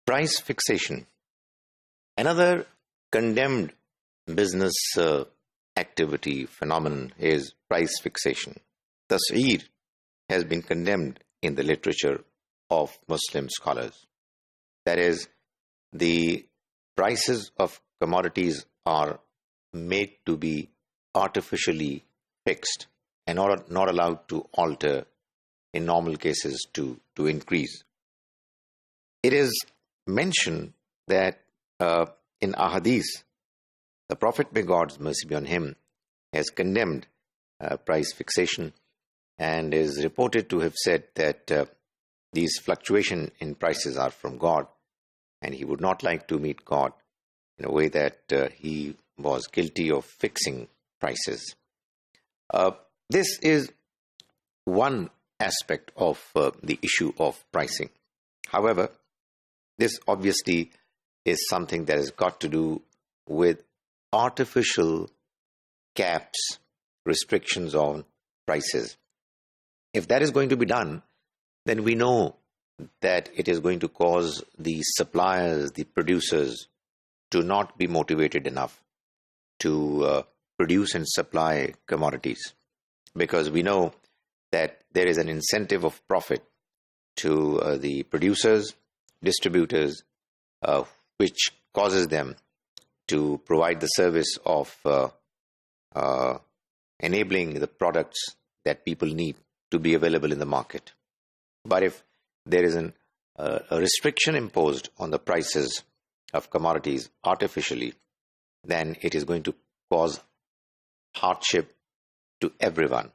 Price fixation. Another condemned business activity phenomenon is price fixation. Tas'eer has been condemned in the literature of Muslim scholars. That is, the prices of commodities are made to be artificially fixed and not allowed to alter in normal cases to increase. It is mentioned that in ahadith, the Prophet, may God's mercy be on him, has condemned price fixation and is reported to have said that these fluctuations in prices are from God, and he would not like to meet God in a way that he was guilty of fixing prices. This is one aspect of the issue of pricing. However, this obviously is something that has got to do with artificial caps, restrictions on prices. If that is going to be done, then we know that it is going to cause the suppliers, the producers, to not be motivated enough to produce and supply commodities, because we know that there is an incentive of profit to the producers, distributors, which causes them to provide the service of enabling the products that people need to be available in the market. But if there is a restriction imposed on the prices of commodities artificially, then it is going to cause hardship to everyone.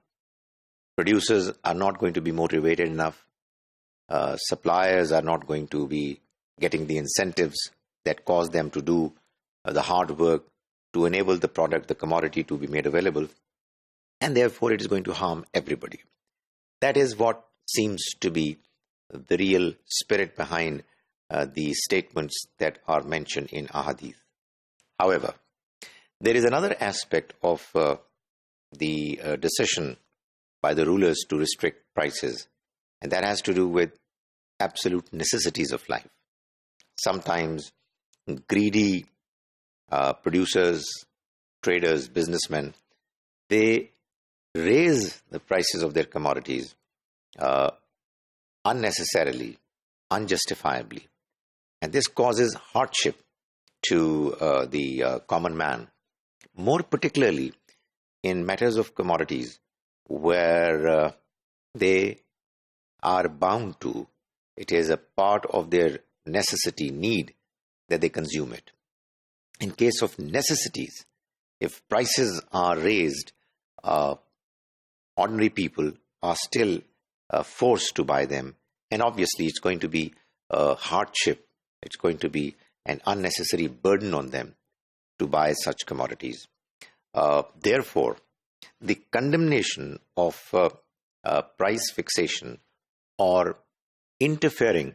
Producers are not going to be motivated enough. Suppliers are not going to be getting the incentives that cause them to do the hard work to enable the product, the commodity, to be made available. And therefore, it is going to harm everybody. That is what seems to be the real spirit behind the statements that are mentioned in ahadith. However, there is another aspect of the decision by the rulers to restrict prices, and that has to do with absolute necessities of life. Sometimes greedy producers, traders, businessmen, they raise the prices of their commodities unnecessarily, unjustifiably. And this causes hardship to the common man, more particularly in matters of commodities where they are bound to. It is a part of their necessity, need, that they consume it. In case of necessities, if prices are raised, ordinary people are still forced to buy them. And obviously, it's going to be a hardship. It's going to be an unnecessary burden on them to buy such commodities. Therefore, the condemnation of price fixation or interfering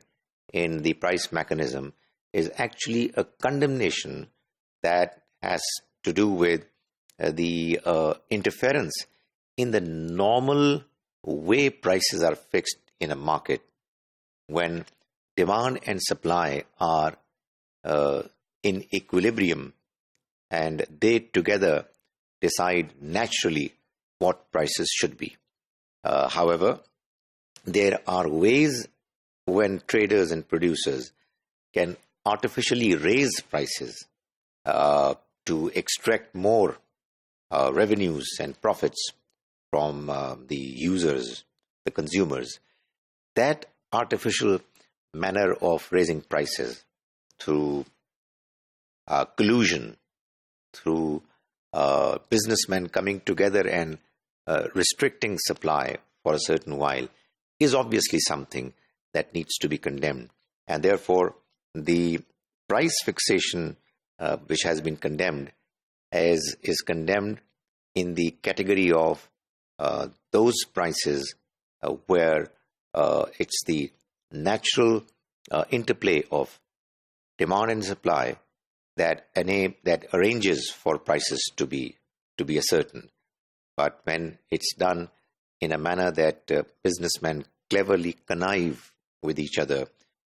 in the price mechanism is actually a condemnation that has to do with the interference in the normal way prices are fixed in a market, when demand and supply are in equilibrium and they together decide naturally what prices should be. However, there are ways when traders and producers can artificially raise prices to extract more revenues and profits from the users, the consumers. That artificial manner of raising prices through collusion, through businessmen coming together and restricting supply for a certain while, is obviously something that needs to be condemned. And therefore, the price fixation which has been condemned is condemned in the category of those prices where it's the natural interplay of demand and supply that arranges for prices to be a certain. But when it's done in a manner that businessmen cleverly connive with each other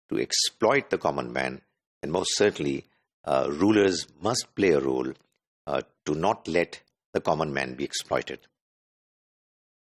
to exploit the common man, then most certainly rulers must play a role to not let the common man be exploited.